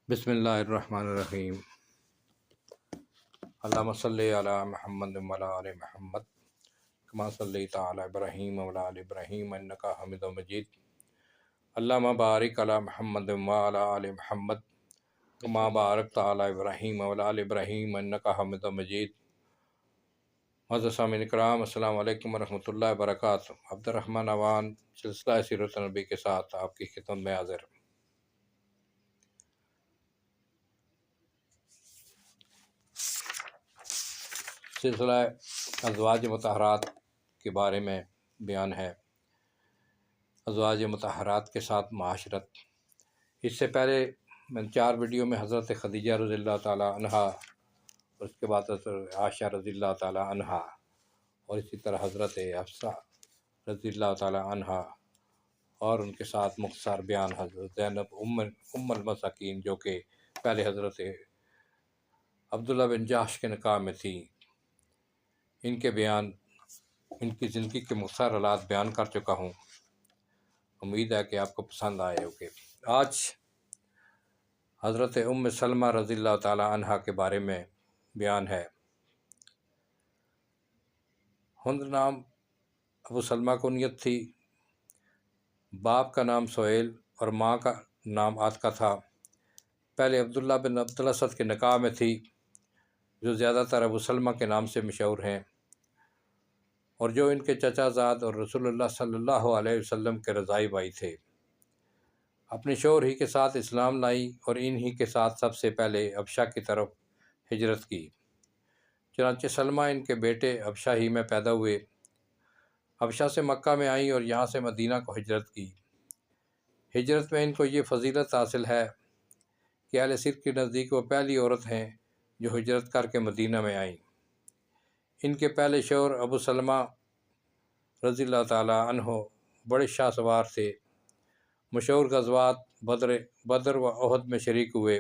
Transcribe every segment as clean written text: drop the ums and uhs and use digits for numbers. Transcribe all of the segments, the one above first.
بسم اللہ الرحمن الرحیم۔ اللہم صلی علی محمد وعلی آل محمد کما صلیت علی ابراہیم وعلی آل ابراہیم انکا حمید مجید۔ اللہم بارک علی محمد وعلی آل محمد کما بارکت علی ابراہیم وعلی آل ابراہیم انکا حمید مجید۔ معزز سامعین کرام، السلام علیکم ورحمۃ اللہ وبرکاتہ۔ عبد الرحمن اوان سلسلہ سیرت نبی کے ساتھ آپ کی خدمت میں حاضر۔ سلسلہ ازواج مطہرات کے بارے میں بیان ہے، ازواج مطہرات کے ساتھ معاشرت۔ اس سے پہلے میں 4 ویڈیو میں حضرت خدیجہ رضی اللہ تعالیٰ عنہا، اور اس کے بعد حضرت عائشہ رضی اللہ تعالیٰ عنہا، اور اسی طرح حضرت حفصہ رضی اللہ تعالیٰ عنہا، اور ان کے ساتھ مختصر بیان حضرت زینب ام المساکین، جو کہ پہلے حضرت عبداللہ بن جحش کے نکاح میں تھی، ان کے بیان، ان کی زندگی کے مختصر حالات بیان کر چکا ہوں۔ امید ہے کہ آپ کو پسند آئے ہوگے۔ آج حضرت ام سلمہ رضی اللہ تعالیٰ عنہا کے بارے میں بیان ہے۔ ہند نام ابو سلمہ کنیت تھی، باپ کا نام سہیل اور ماں کا نام عاتکہ تھا۔ پہلے عبداللہ بن عبد الاسد کے نکاح میں تھی، جو زیادہ تر ابو سلمہ کے نام سے مشہور ہیں، اور جو ان کے چچا زاد اور رسول اللہ صلی اللہ علیہ وسلم کے رضائی بھائی تھے۔ اپنے شوہر ہی کے ساتھ اسلام لائی اور ان ہی کے ساتھ سب سے پہلے حبشہ کی طرف ہجرت کی۔ چنانچہ سلمہ ان کے بیٹے حبشہ ہی میں پیدا ہوئے۔ حبشہ سے مکہ میں آئیں اور یہاں سے مدینہ کو ہجرت کی۔ ہجرت میں ان کو یہ فضیلت حاصل ہے کہ اہل سر کے نزدیک وہ پہلی عورت ہیں جو ہجرت کر کے مدینہ میں آئیں۔ ان کے پہلے شوہر ابو سلمہ رضی اللہ تعالیٰ عنہ بڑے شاہ سوار تھے، مشہور غزوات بدر و احد میں شریک ہوئے۔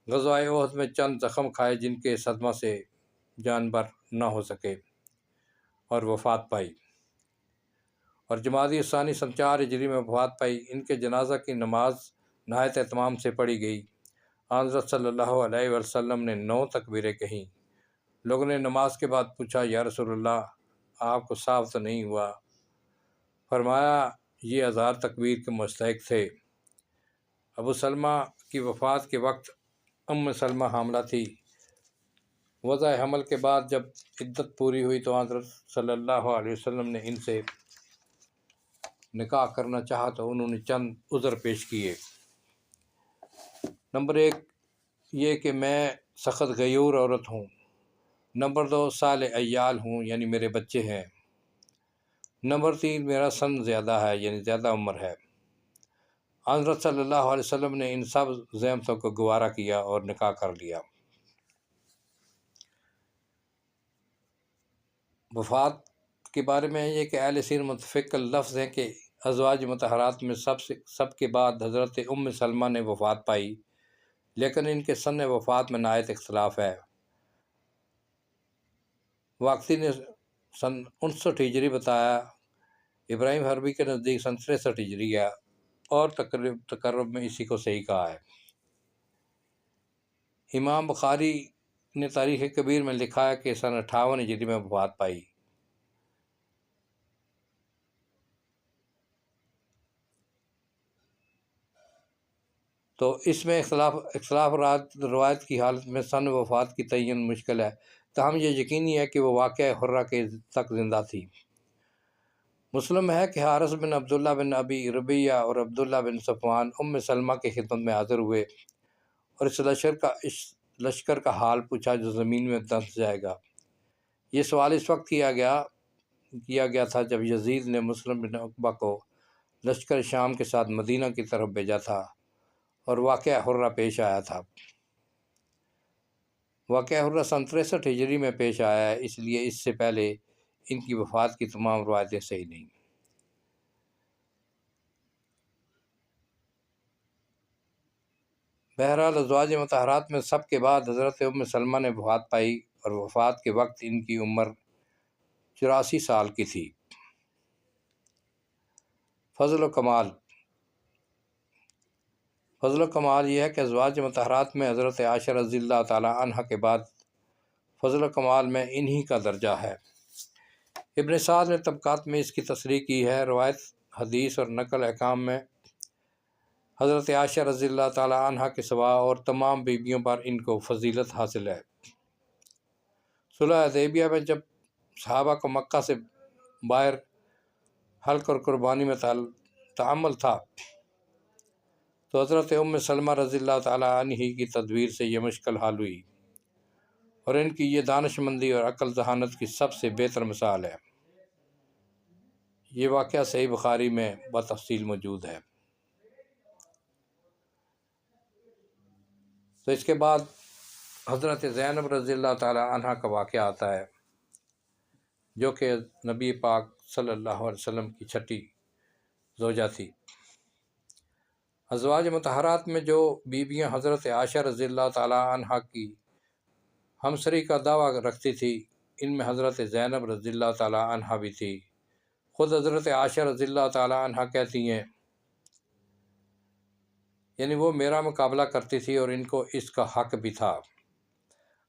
غزوہ احد میں چند زخم کھائے جن کے صدمہ سے جان بر نہ ہو سکے اور وفات پائی، اور جمادی الثانی سن 4 ہجری میں وفات پائی۔ ان کے جنازہ کی نماز نہایت اہتمام سے پڑھی گئی۔ حضرت صلی اللہ علیہ وسلم نے 9 تکبیریں کہیں۔ لوگوں نے نماز کے بعد پوچھا، یا رسول اللہ، آپ کو صاف تو نہیں ہوا؟ فرمایا، یہ 1000 تکبیر کے مستحق تھے۔ ابو سلمہ کی وفات کے وقت ام سلمہ حاملہ تھی۔ وضع حمل کے بعد جب عدت پوری ہوئی تو حضرت صلی اللہ علیہ وسلم نے ان سے نکاح کرنا چاہا تو انہوں نے چند عذر پیش کیے۔ نمبر 1 یہ کہ میں سخت غیور عورت ہوں۔ نمبر 2 سال عیال ہوں، یعنی میرے بچے ہیں۔ نمبر 3 میرا سن زیادہ ہے، یعنی زیادہ عمر ہے۔ حضرت صلی اللہ علیہ وسلم نے ان سب زحمتوں کو گوارا کیا اور نکاح کر لیا۔ وفات کے بارے میں یہ کہ اہل سیر متفق لفظ ہیں کہ ازواج مطہرات میں سب کے بعد حضرت ام سلمہ نے وفات پائی، لیکن ان کے سن وفات میں نہایت اختلاف ہے۔ واقعی نے سن 59 ہجری بتایا، ابراہیم حربی کے نزدیک سن 63 ہجری ہے، اور تقرب میں اسی کو صحیح کہا ہے۔ امام بخاری نے تاریخ کبیر میں لکھا ہے کہ سن 58 ہجری میں وفات پائی۔ تو اس میں اختلاف روایت کی حالت میں سن وفات کی تعین مشکل ہے، تاہم یہ یقینی ہے کہ وہ واقعہ حرہ کے تک زندہ تھی۔ مسلم ہے کہ حارث بن عبداللہ بن ابی ربیعہ اور عبداللہ بن صفوان ام سلمہ کی خدمت میں حاضر ہوئے اور اس لشکر کا حال پوچھا جو زمین میں دھنس جائے گا۔ یہ سوال اس وقت کیا گیا تھا جب یزید نے مسلم بن عقبہ کو لشکر شام کے ساتھ مدینہ کی طرف بھیجا تھا اور واقعہ حرہ پیش آیا تھا۔ واقعہ حرہ سن 63 ہجری میں پیش آیا ہے، اس لیے اس سے پہلے ان کی وفات کی تمام روایتیں صحیح نہیں۔ بہرحال ازواج مطہرات میں سب کے بعد حضرت ام سلمہ نے وفات پائی اور وفات کے وقت ان کی عمر 84 سال کی تھی۔ فضل و کمال۔ فضل و کمال یہ ہے کہ ازواج مطہرات میں حضرت عائشہ رضی اللہ تعالیٰ عنہ کے بعد فضل و کمال میں انہی کا درجہ ہے۔ ابن سعد نے طبقات میں اس کی تصریح کی ہے۔ روایت، حدیث اور نقل احکام میں حضرت عائشہ رضی اللہ تعالیٰ عنہ کے سوا اور تمام بیویوں پر ان کو فضیلت حاصل ہے۔ صلح حدیبیہ میں جب صحابہ کو مکہ سے باہر حلق اور قربانی میں تعامل تھا تو حضرت ام سلمہ رضی اللہ تعالیٰ عنہ کی تدبیر سے یہ مشکل حل ہوئی، اور ان کی یہ دانش مندی اور عقل ذہانت کی سب سے بہتر مثال ہے۔ یہ واقعہ صحیح بخاری میں بتفصیل موجود ہے۔ تو اس کے بعد حضرت زینب رضی اللہ تعالیٰ عنہ کا واقعہ آتا ہے، جو کہ نبی پاک صلی اللہ علیہ وسلم کی چھٹی زوجہ تھی۔ ازواج مطہرات میں جو بیویاں حضرت عائشہ رضی اللہ تعالیٰ عنہ کی ہمسری کا دعویٰ رکھتی تھی، ان میں حضرت زینب رضی اللہ تعالیٰ عنہ بھی تھی۔ خود حضرت عائشہ رضی اللہ تعالیٰ عنہ کہتی ہیں، یعنی وہ میرا مقابلہ کرتی تھی اور ان کو اس کا حق بھی تھا۔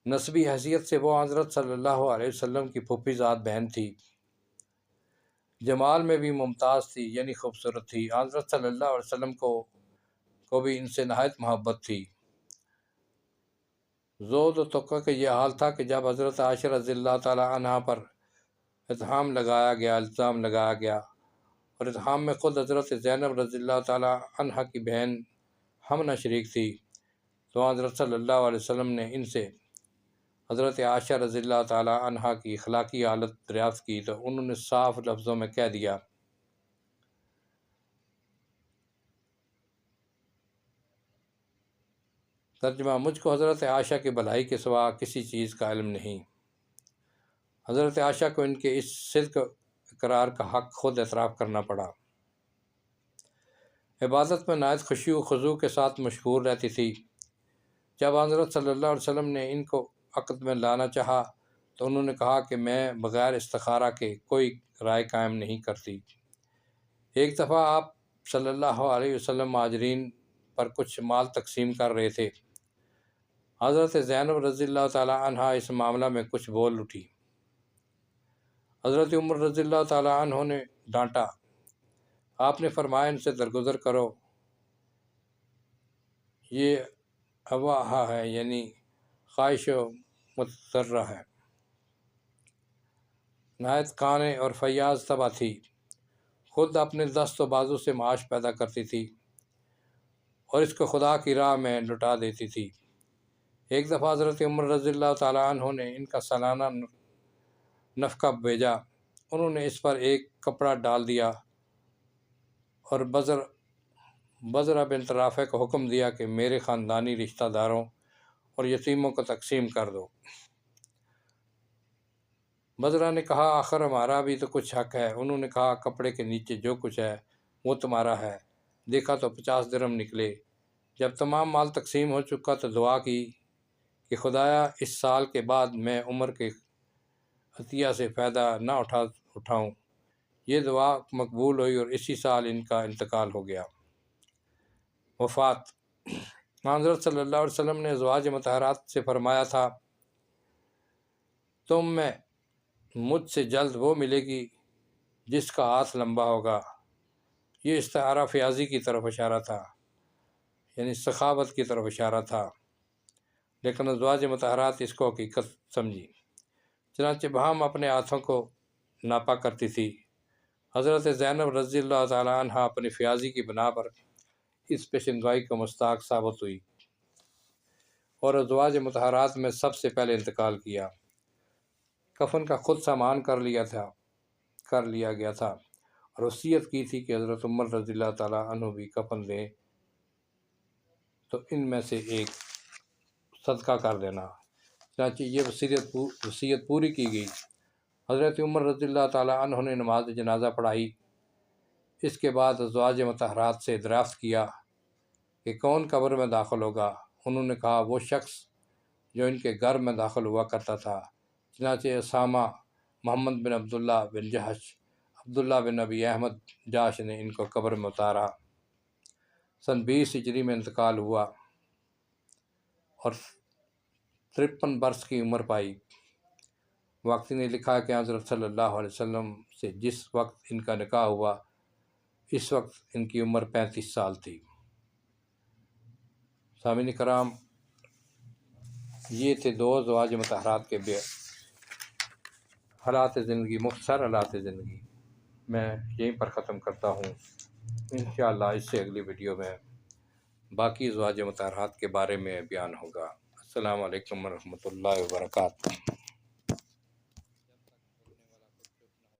نسبی حیثیت سے وہ حضرت صلی اللہ علیہ وسلم کی پھوپھی ذات بہن تھی۔ جمال میں بھی ممتاز تھی، یعنی خوبصورت تھی۔ حضرت صلی اللہ علیہ وسلم کو بھی ان سے نہایت محبت تھی۔ زود و توقع کا یہ حال تھا کہ جب حضرت عائشہ رضی اللہ تعالیٰ عنہ پر الزام لگایا گیا اور اتہام میں خود حضرت زینب رضی اللہ تعالیٰ عنہ کی بہن ہمنہ شریک تھی، تو حضرت صلی اللہ علیہ وسلم نے ان سے حضرت عائشہ رضی اللہ تعالیٰ عنہ کی اخلاقی حالت دریافت کی، تو انہوں نے صاف لفظوں میں کہہ دیا، ترجمہ: مجھ کو حضرت عائشہ کی بھلائی کے سوا کسی چیز کا علم نہیں۔ حضرت عائشہ کو ان کے اس صدق اقرار کا حق خود اعتراف کرنا پڑا۔ عبادت میں نہایت خشوع و خضوع کے ساتھ مشغول رہتی تھی۔ جب حضرت صلی اللہ علیہ وسلم نے ان کو عقد میں لانا چاہا تو انہوں نے کہا کہ میں بغیر استخارہ کے کوئی رائے قائم نہیں کرتی۔ ایک دفعہ آپ صلی اللہ علیہ وسلم مہاجرین پر کچھ مال تقسیم کر رہے تھے۔ حضرت زینب رضی اللہ تعالیٰ عنہ اس معاملہ میں کچھ بول اٹھی۔ حضرت عمر رضی اللہ تعالیٰ عنہ نے ڈانٹا۔ آپ نے فرمایا، ان سے درگزر کرو، یہ اواہا ہے، یعنی خواہش و متضرہ ہے، نہایت قانع اور فیاض طبع تھی، خود اپنے دست و بازو سے معاش پیدا کرتی تھی اور اس کو خدا کی راہ میں لٹا دیتی تھی۔ ایک دفعہ حضرت عمر رضی اللہ تعالیٰ عنہ نے ان کا سالانہ نفقہ بھیجا۔ انہوں نے اس پر ایک کپڑا ڈال دیا اور بزرہ بنت رافع کو حکم دیا کہ میرے خاندانی رشتہ داروں اور یتیموں کو تقسیم کر دو۔ بزرہ نے کہا، آخر ہمارا بھی تو کچھ حق ہے۔ انہوں نے کہا، کپڑے کے نیچے جو کچھ ہے وہ تمہارا ہے۔ دیکھا تو 50 درہم نکلے۔ جب تمام مال تقسیم ہو چکا تو دعا کی کہ خدایا اس سال کے بعد میں عمر کے عطیہ سے فائدہ نہ اٹھاؤں۔ یہ دعا مقبول ہوئی اور اسی سال ان کا انتقال ہو گیا۔ وفات۔ حضرت صلی اللہ علیہ وسلم نے ازواج مطہرات سے فرمایا تھا، تم میں مجھ سے جلد وہ ملے گی جس کا ہاتھ لمبا ہوگا۔ یہ استعارہ فیاضی کی طرف اشارہ تھا، یعنی سخاوت کی طرف اشارہ تھا، لیکن ازواج مطہرات اس کو حقیقت سمجھی، چنانچہ بہم اپنے ہاتھوں کو ناپا کرتی تھی۔ حضرت زینب رضی اللہ تعالیٰ عنہ اپنی فیاضی کی بنا پر اس پیشنگوئی کو مستحق ثابت ہوئی اور ازواج مطہرات میں سب سے پہلے انتقال کیا۔ کفن کا خود سامان کر لیا گیا تھا اور وصیت کی تھی کہ حضرت عمر رضی اللہ تعالیٰ عنہ بھی کفن دیں تو ان میں سے ایک صدقہ کر دینا۔ چنانچہ یہ وصیت پوری کی گئی۔ حضرت عمر رضی اللہ تعالیٰ عنہ نے نماز جنازہ پڑھائی۔ اس کے بعد ازواج مطہرات سے دریافت کیا کہ کون قبر میں داخل ہوگا۔ انہوں نے کہا، وہ شخص جو ان کے گھر میں داخل ہوا کرتا تھا۔ چنانچہ اسامہ، محمد بن عبداللہ بن جحش، عبداللہ بن ابی احمد جاش نے ان کو قبر میں اتارا۔ سن 20 ہجری میں انتقال ہوا اور 53 برس کی عمر پائی۔ واقعی نے لکھا کہ حضرت صلی اللہ علیہ وسلم سے جس وقت ان کا نکاح ہوا اس وقت ان کی عمر 35 سال تھی۔ سامعین کرام، یہ تھے دو ازواج مطہرات کے حالات زندگی، مختصر حالات زندگی۔ میں یہیں پر ختم کرتا ہوں۔ انشاءاللہ اس سے اگلی ویڈیو میں باقی ازواج مطہرات کے بارے میں بیان ہوگا۔ السلام علیکم ورحمۃ اللہ وبرکاتہ۔